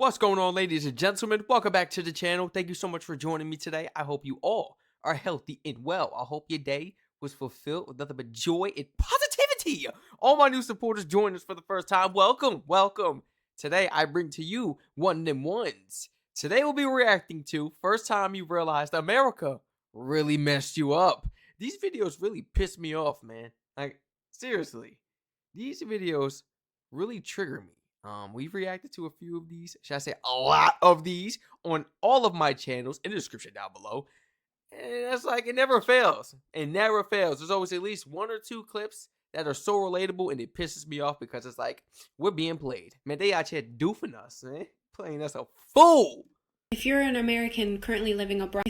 What's going on, ladies and gentlemen? Welcome back to the channel. Thank you so much for joining me today. I hope you all are healthy and well. I hope your day was fulfilled with nothing but joy and positivity. All my new supporters join us for the first time. Welcome, welcome. Today, I bring to you one of them ones. Today, we'll be reacting to first time you realized America really messed you up. These videos really piss me off, man. Like, seriously. These videos really trigger me. We've reacted to a few of these, should I say a lot of these, on all of my channels in the description down below. And that's like, it never fails. It never fails. There's always at least one or two clips that are so relatable, and it pisses me off because it's like, we're being played. Man, they out here doofing us, man. Playing us a fool. If you're an American currently living abroad,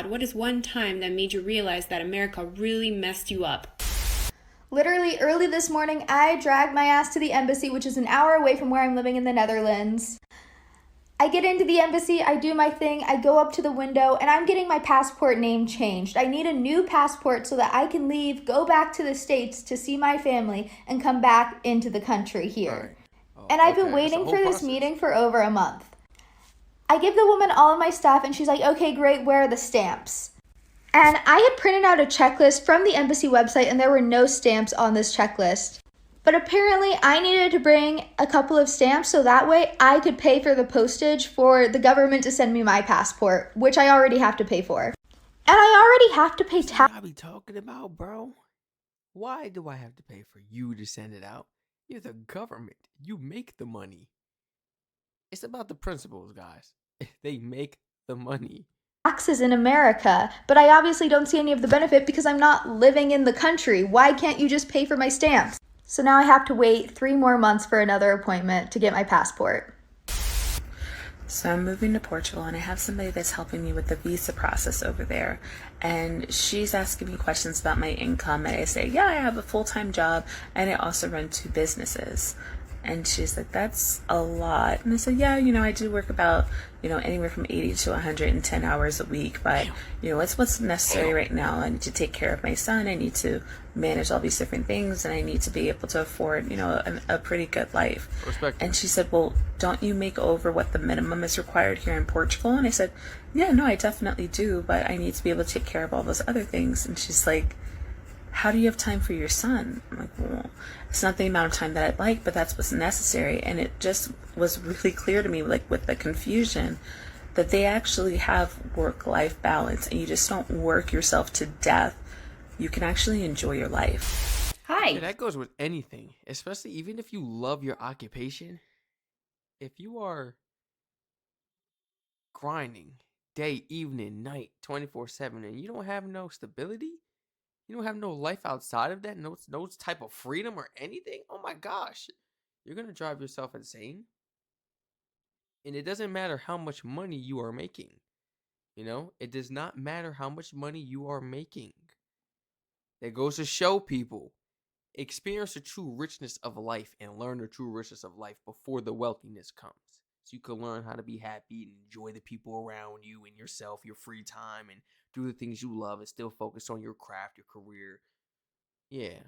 what is one time that made you realize that America really messed you up? Literally early this morning, I dragged my ass to the embassy, which is an hour away from where I'm living in the Netherlands. I get into the embassy, I do my thing, I go up to the window, and I'm getting my passport name changed. I need a new passport so that I can leave, go back to the States to see my family, and come back into the country here. Right. And I've been waiting for this meeting for over a month. I give the woman all of my stuff, and she's like, okay, great, where are the stamps? And I had printed out a checklist from the embassy website, and there were no stamps on this checklist. But apparently I needed to bring a couple of stamps so that way I could pay for the postage for the government to send me my passport, which I already have to pay for. And I already have to pay tax. What I be talking about, bro? Why do I have to pay for you to send it out? You're the government. You make the money. It's about the principles, guys. They make the money. Taxes in America, but I obviously don't see any of the benefit because I'm not living in the country. Why can't you just pay for my stamps? So now I have to wait 3 more months for another appointment to get my passport. So I'm moving to Portugal and I have somebody that's helping me with the visa process over there. And she's asking me questions about my income, and I say, yeah, I have a full-time job and I also run 2 businesses. And she's like, that's a lot. And I said, yeah, I do work about, anywhere from 80 to 110 hours a week. But, it's what's necessary right now. I need to take care of my son. I need to manage all these different things. And I need to be able to afford, a pretty good life. Respect. And she said, well, don't you make over what the minimum is required here in Portugal? And I said, yeah, no, I definitely do. But I need to be able to take care of all those other things. And she's like, how do you have time for your son? I'm like, well, it's not the amount of time that I'd like, but that's what's necessary. And it just was really clear to me, like with the confusion, that they actually have work-life balance, and you just don't work yourself to death. You can actually enjoy your life. Hi. Yeah, that goes with anything, especially even if you love your occupation. If you are grinding day, evening, night, 24/7, and you don't have no stability, you don't have no life outside of that, no type of freedom or anything, oh my gosh, you're going to drive yourself insane. And it doesn't matter how much money you are making. It does not matter how much money you are making. That goes to show people, experience the true richness of life and learn the true richness of life before the wealthiness comes. So you can learn how to be happy and enjoy the people around you and yourself, your free time, and do the things you love and still focus on your craft, your career. Yeah.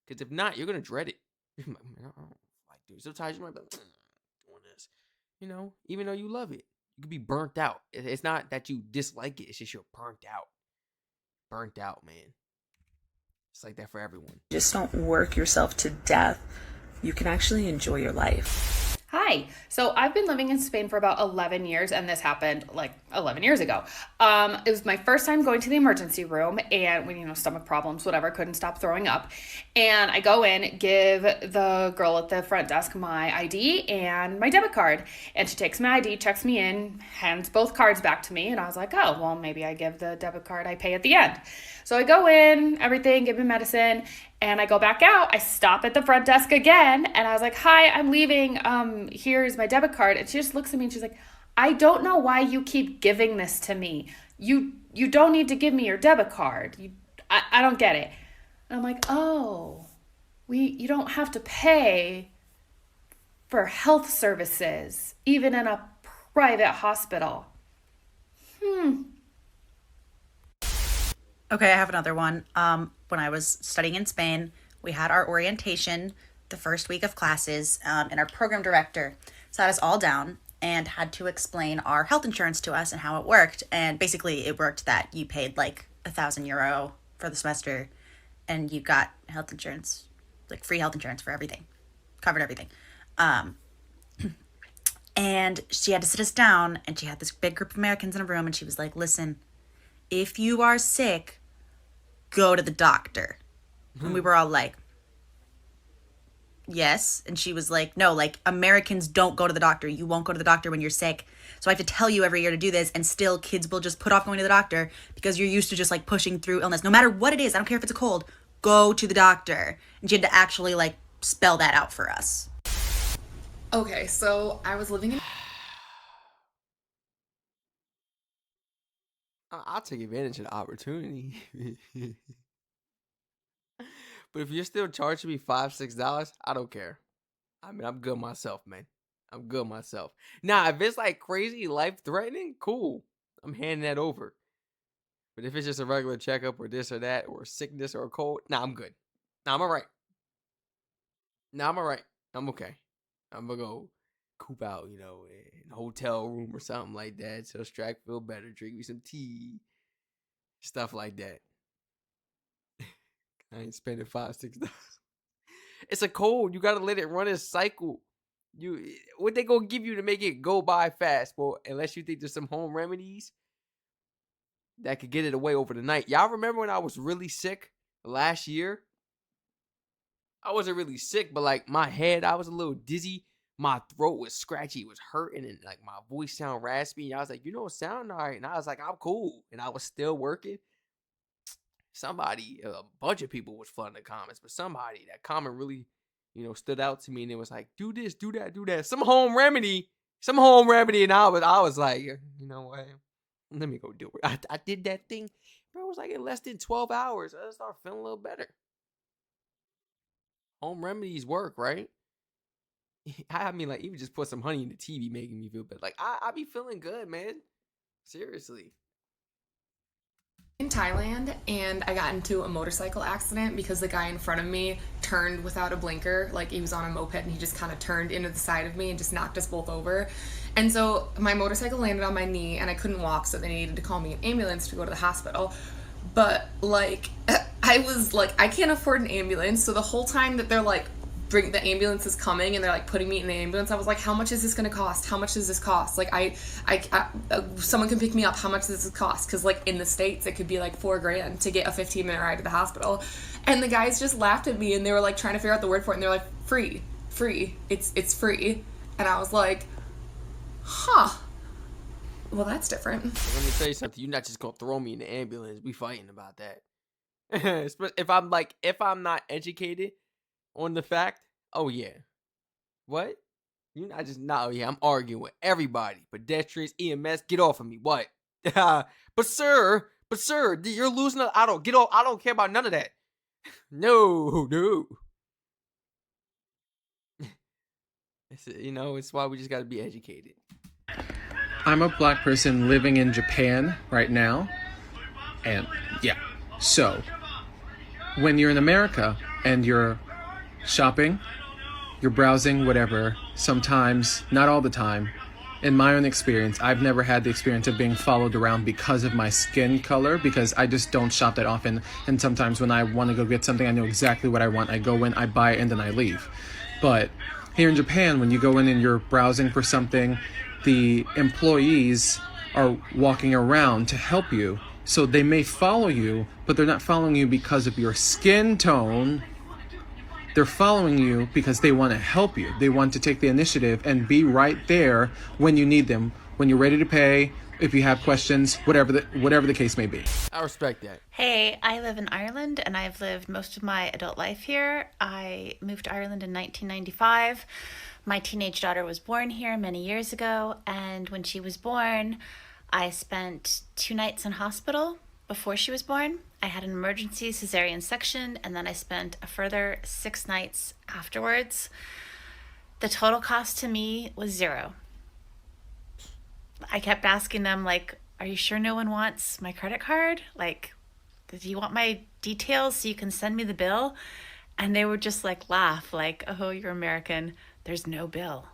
Because if not, you're going to dread it. You're like, man, I don't like doing it. Sometimes you might be like, doing this. Even though you love it, you could be burnt out. It's not that you dislike it. It's just you're burnt out. Burnt out, man. It's like that for everyone. Just don't work yourself to death. You can actually enjoy your life. Hi. So I've been living in Spain for about 11 years, and this happened like 11 years ago. It was my first time going to the emergency room, and when, stomach problems, whatever, couldn't stop throwing up. And I go in, give the girl at the front desk my ID and my debit card. And she takes my ID, checks me in, hands both cards back to me. And I was like, oh, well, maybe I give the debit card, I pay at the end. So I go in, everything, give me medicine, and I go back out. I stop at the front desk again, and I was like, hi, I'm leaving. Here's my debit card. And she just looks at me and she's like, I don't know why you keep giving this to me. You don't need to give me your debit card. I don't get it. And I'm like, oh, you don't have to pay for health services, even in a private hospital. Okay, I have another one. When I was studying in Spain, we had our orientation the first week of classes, and our program director sat us all down and had to explain our health insurance to us and how it worked. And basically, it worked that you paid like €1,000 for the semester, and you got health insurance, like free health insurance for everything, covered everything. And she had to sit us down, and she had this big group of Americans in a room, and she was like, "Listen, if you are sick, go to the doctor." And we were all like, "Yes." And she was like, "No, like Americans don't go to the doctor. You won't go to the doctor when you're sick. So I have to tell you every year to do this." And still kids will just put off going to the doctor because you're used to just like pushing through illness. No matter what it is, I don't care if it's a cold, go to the doctor. And she had to actually like spell that out for us. Okay, so I was living in I'll take advantage of the opportunity. But if you're still charging me $5, $6, I don't care. I mean, I'm good myself, man. I'm good myself. Now, if it's like crazy life threatening, cool. I'm handing that over. But if it's just a regular checkup or this or that or sickness or a cold, nah, I'm good. Nah, I'm all right. Nah, I'm all right. I'm okay. I'm gonna go coop out, in a hotel room or something like that. So Strac feel better. Drink me some tea. Stuff like that. I ain't spending $5, $6. It's a cold. You gotta let it run its cycle. What they gonna give you to make it go by fast? Well, unless you think there's some home remedies that could get it away over the night. Y'all remember when I was really sick last year? I wasn't really sick, but like my head, I was a little dizzy. My throat was scratchy, it was hurting, and like my voice sound raspy. And I was like, it sound all right. And I was like, I'm cool. And I was still working. Somebody, a bunch of people was flooding the comments, but somebody, that comment really, stood out to me, and it was like, do this, do that, do that. Some home remedy. And I was like, you know what? Let me go do it. I did that thing. Bro, it was like in less than 12 hours. I started feeling a little better. Home remedies work, right? I mean, like, even just put some honey in the tea be making me feel better. Like, I be feeling good, man. Seriously. in Thailand, and I got into a motorcycle accident because the guy in front of me turned without a blinker. Like, he was on a moped and he just kind of turned into the side of me and just knocked us both over. And so my motorcycle landed on my knee and I couldn't walk, so they needed to call me an ambulance to go to the hospital. But like, I was like, I can't afford an ambulance. So the whole time that they're like, the ambulance is coming and they're like putting me in the ambulance, I was like, how much is this gonna cost? How much does this cost? Like, I someone can pick me up. How much does this cost? Because like in the States, it could be like $4,000 to get a 15-minute ride to the hospital. And the guys just laughed at me and they were like trying to figure out the word for it. And they're like, free, it's free. And I was like, huh. Well, that's different. Let me tell you something. You're not just gonna throw me in the ambulance. We fighting about that. if I'm not educated on the fact, oh yeah, what? You're not just oh yeah, I'm arguing with everybody. Pedestrians, EMS, get off of me. What? but sir, you're losing. I don't get off. I don't care about none of that. No. It's why we just got to be educated. I'm a black person living in Japan right now. And yeah, so when you're in America and you're shopping, you're browsing, whatever, sometimes, not all the time, in my own experience, I've never had the experience of being followed around because of my skin color, because I just don't shop that often. And sometimes when I want to go get something, I know exactly what I want. I go in, I buy it, and then I leave. But here in Japan, when you go in and you're browsing for something, the employees are walking around to help you. So they may follow you, but they're not following you because of your skin tone. They're following you because they want to help you. They want to take the initiative and be right there when you need them, when you're ready to pay, if you have questions, whatever the case may be. I respect that. Hey, I live in Ireland and I've lived most of my adult life here. I moved to Ireland in 1995. My teenage daughter was born here many years ago, and when she was born, I spent 2 nights in hospital before she was born. I had an emergency cesarean section, and then I spent a further 6 nights afterwards. The total cost to me was $0. I kept asking them, like, are you sure no one wants my credit card? Like, do you want my details so you can send me the bill? And they would just like laugh, like, oh, you're American. There's no bill.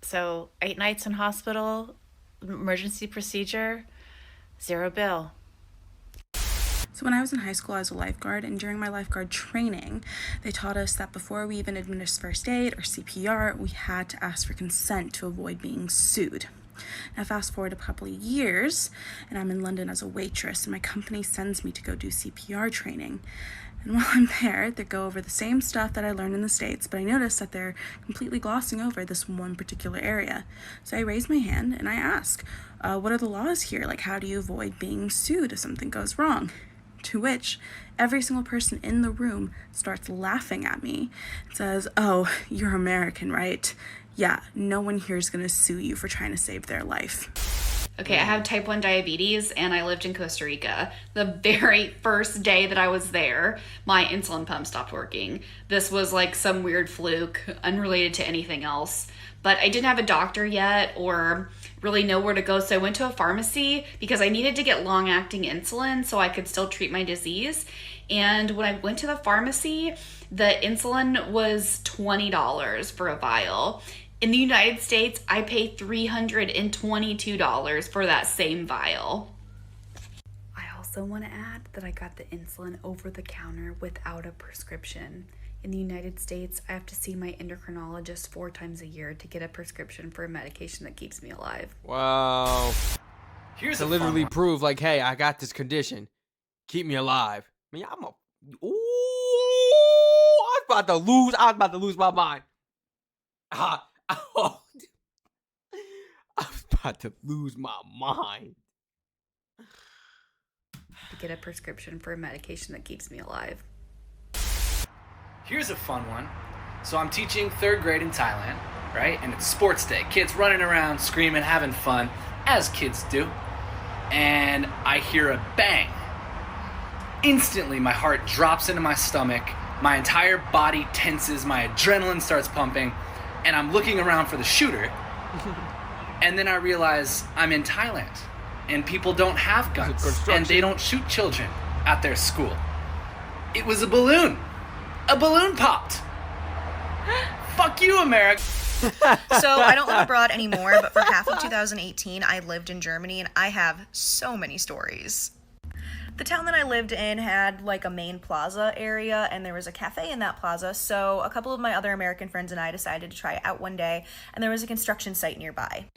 So 8 nights in hospital, emergency procedure, zero bill. So when I was in high school, I was a lifeguard, and during my lifeguard training, they taught us that before we even administer first aid or CPR, we had to ask for consent to avoid being sued. Now fast forward a couple of years, and I'm in London as a waitress, and my company sends me to go do CPR training. And while I'm there, they go over the same stuff that I learned in the States, but I notice that they're completely glossing over this one particular area. So I raise my hand and I ask, what are the laws here? Like, how do you avoid being sued if something goes wrong? To which every single person in the room starts laughing at me and says, oh, you're American, right? Yeah, no one here is going to sue you for trying to save their life. Okay, I have type 1 diabetes and I lived in Costa Rica. The very first day that I was there, my insulin pump stopped working. This was like some weird fluke, unrelated to anything else. But I didn't have a doctor yet or really know where to go, so I went to a pharmacy because I needed to get long-acting insulin so I could still treat my disease. And when I went to the pharmacy, the insulin was $20 for a vial. In the United States, I pay $322 for that same vial. I also want to add that I got the insulin over the counter without a prescription. In the United States, I have to see my endocrinologist 4 times a year to get a prescription for a medication that keeps me alive. Wow. Here's To a literally fun one. prove, like, hey, I got this condition. Keep me alive. I mean, I'm a. Ooh, I was about to lose. I was about to lose my mind. I was about to lose my mind. To get a prescription for a medication that keeps me alive. Here's a fun one. So I'm teaching 3rd grade in Thailand, right? And it's sports day. Kids running around, screaming, having fun, as kids do. And I hear a bang. Instantly, my heart drops into my stomach. My entire body tenses. My adrenaline starts pumping. And I'm looking around for the shooter. And then I realize I'm in Thailand. And people don't have guns. And they don't shoot children at their school. It was a balloon. A balloon popped. Fuck you, America. So I don't live abroad anymore, but for half of 2018, I lived in Germany, and I have so many stories. The town that I lived in had like a main plaza area, and there was a cafe in that plaza, so a couple of my other American friends and I decided to try it out one day, and there was a construction site nearby.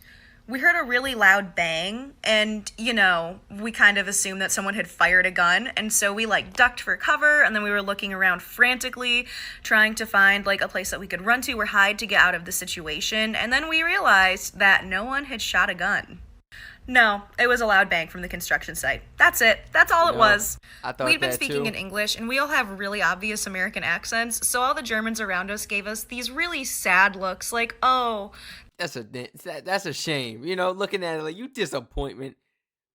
We heard a really loud bang, and, you know, we kind of assumed that someone had fired a gun, and so we, like, ducked for cover, and then we were looking around frantically, trying to find, like, a place that we could run to or hide to get out of the situation, and then we realized that no one had shot a gun. No, it was a loud bang from the construction site. That's it. That's all it was. I thought We'd been that speaking too. in English, and we all have really obvious American accents, so all the Germans around us gave us these really sad looks, like, oh, That's a shame. You know, looking at it like you disappointment.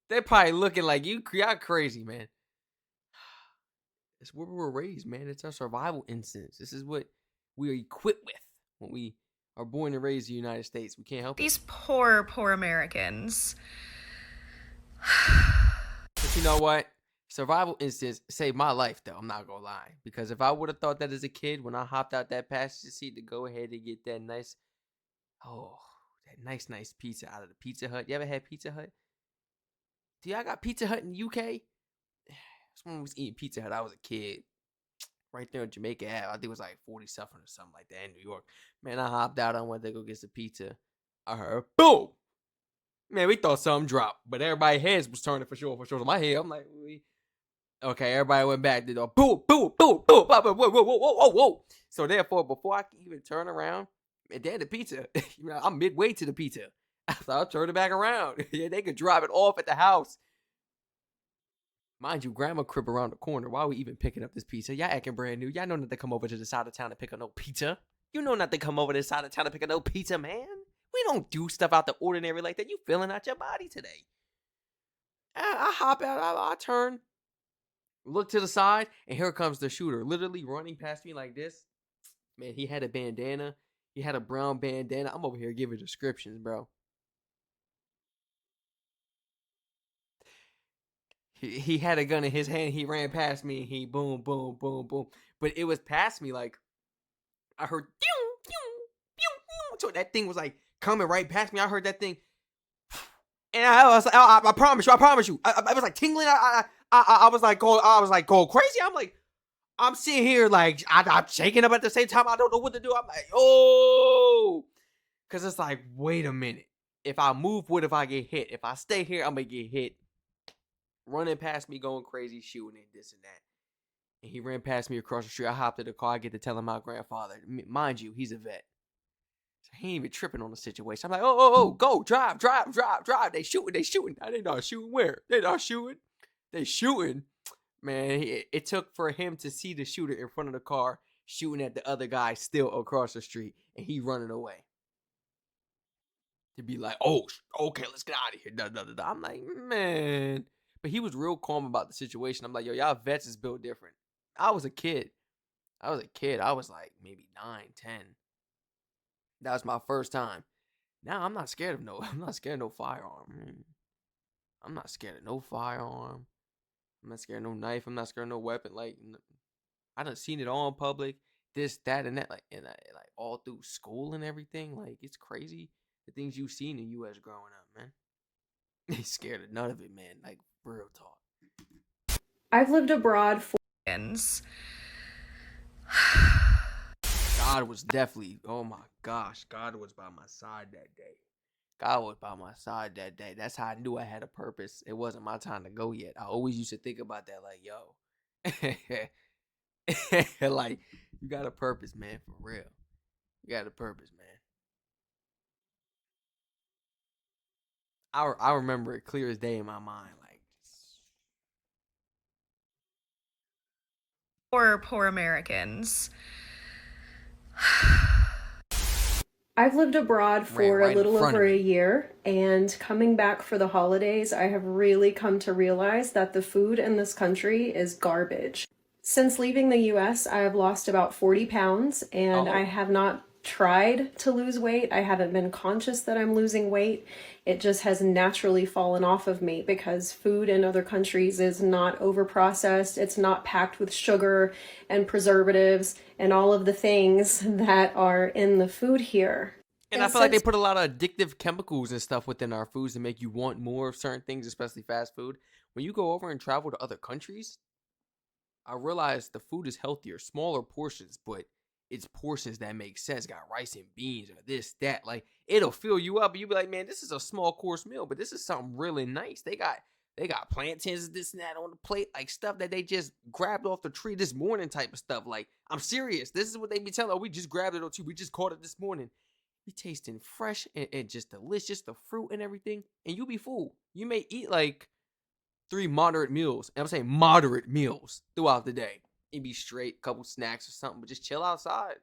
They're probably looking like y'all crazy, man. It's where we were raised, man. It's our survival instincts. This is what we are equipped with when we are born and raised in the United States. We can't help it. these poor, poor Americans. But you know what? Survival instincts saved my life, though. I'm not gonna lie, because if I would have thought that as a kid, when I hopped out that passenger seat to go ahead and get that nice pizza out of the Pizza Hut. You ever had Pizza Hut? Do y'all got Pizza Hut in the UK? Someone was eating Pizza Hut. I was a kid. Right there in Jamaica Ave. I think it was like 40 something or something like that in New York. Man, I hopped out on went to go get some pizza. I heard boom. Man, we thought something dropped, but everybody's heads was turning for sure. So my head, I'm like, okay, everybody went back to the boom, boom, boom, boom, whoa, whoa, whoa, whoa, whoa, whoa. So therefore, before I could even turn around, and then the pizza, I'm midway to the pizza. So I'll turn it back around. Yeah, they could drop it off at the house. Mind you, grandma crib around the corner. Why are we even picking up this pizza? Y'all acting brand new. Y'all know not to come over to the side of town to pick up no pizza. You know not to come over to the side of town to pick up no pizza, man. We don't do stuff out the ordinary like that. You feeling out your body today. I hop out. I turn. Look to the side. And here comes the shooter. Literally running past me like this. Man, he had a bandana. He had a brown bandana. I'm over here giving descriptions, bro. He had a gun in his hand. He ran past me. He boom, boom, boom, boom. But it was past me, like, I heard, pew, pew, pew, pew. So that thing was like coming right past me. I heard that thing. And I was like, I promise you. I was like tingling. I was like going crazy. I'm like, I'm sitting here like, I'm shaking up at the same time. I don't know what to do. I'm like, oh. Because it's like, wait a minute. If I move, what if I get hit? If I stay here, I'm going to get hit. Running past me, going crazy, shooting and this and that. And he ran past me across the street. I hopped in the car. I get to tell him my grandfather. Mind you, he's a vet. So he ain't even tripping on the situation. I'm like, oh, go, drive. They shooting. They not shooting where? They not shooting. They shooting. Man, it took for him to see the shooter in front of the car shooting at the other guy still across the street. And he running away. To be like, oh, okay, let's get out of here. I'm like, man. But he was real calm about the situation. I'm like, yo, y'all vets is built different. I was a kid. I was like maybe 9, 10. That was my first time. Now I'm not scared of no firearm. I'm not scared of no firearm. I'm not scared of no knife. I'm not scared of no weapon. Like, I done seen it all in public. This, that, and that. Like, and like all through school and everything. Like, it's crazy the things you've seen in the U.S. growing up, man. They scared of none of it, man. Like, real talk. I've lived abroad for God was definitely, oh my gosh, God was by my side that day. That's how I knew I had a purpose. It wasn't my time to go yet. I always used to think about that, like, yo, like, you got a purpose, man, for real. You got a purpose, man. I remember it clear as day in my mind, like, poor Americans. I've lived abroad for right a little in front over of me. a year, and coming back for the holidays, I have really come to realize that the food in this country is garbage. Since leaving the US, I have lost about 40 pounds, and I have not tried to lose weight. I haven't been conscious that I'm losing weight. It just has naturally fallen off of me because food in other countries is not overprocessed. It's not packed with sugar and preservatives and all of the things that are in the food here. And I feel like they put a lot of addictive chemicals and stuff within our foods to make you want more of certain things, especially fast food. When you go over and travel to other countries, I realize the food is healthier, smaller portions, but it's portions that make sense. Got rice and beans or this, that. Like, it'll fill you up. And you'll be like, man, this is a small course meal, but this is something really nice. They got plantains, this and that on the plate, like stuff that they just grabbed off the tree this morning type of stuff. Like, I'm serious. This is what they be telling. Oh, we just grabbed it on tree. We just caught it this morning. Be tasting fresh and just delicious, the fruit and everything. And you'll be full. You may eat like 3 moderate meals. And I'm saying moderate meals throughout the day. It'd be straight, couple snacks or something, but just chill outside.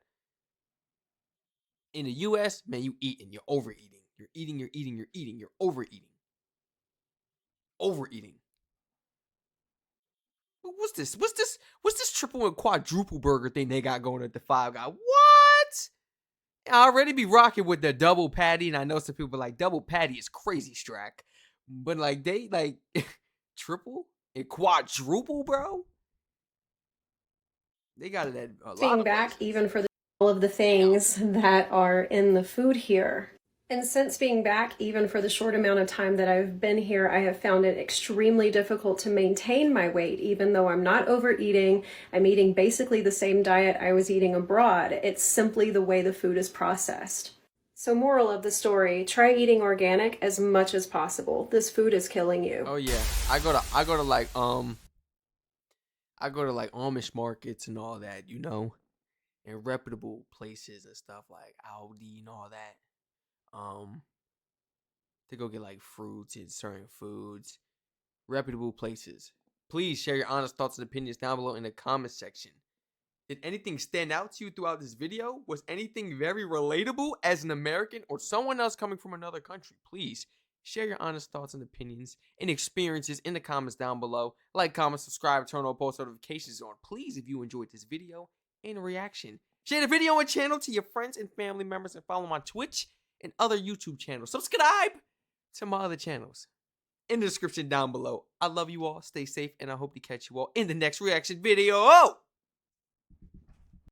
In the U.S., man, you eating, you're overeating. You're overeating. Overeating. What's this triple and quadruple burger thing they got going at the Five Guys? What? I already be rocking with the double patty, and I know some people like double patty is crazy, Strac. But like they like triple and quadruple, bro. They got it at a lot Being of back places. even for all of the things that are in the food here. And since being back, even for the short amount of time that I've been here, I have found it extremely difficult to maintain my weight, even though I'm not overeating. I'm eating basically the same diet I was eating abroad. It's simply the way the food is processed. So moral of the story, try eating organic as much as possible. This food is killing you. Oh yeah. I go to like Amish markets and all that, you know, and reputable places and stuff like Aldi and all that. To go get like fruits and certain foods, reputable places. Please share your honest thoughts and opinions down below in the comment section. Did anything stand out to you throughout this video? Was anything very relatable as an American or someone else coming from another country? Please share your honest thoughts and opinions and experiences in the comments down below. Like, comment, subscribe, turn on post notifications on. Please, if you enjoyed this video and reaction, share the video and channel to your friends and family members and follow my Twitch and other YouTube channels. Subscribe to my other channels in the description down below. I love you all. Stay safe, and I hope to catch you all in the next reaction video.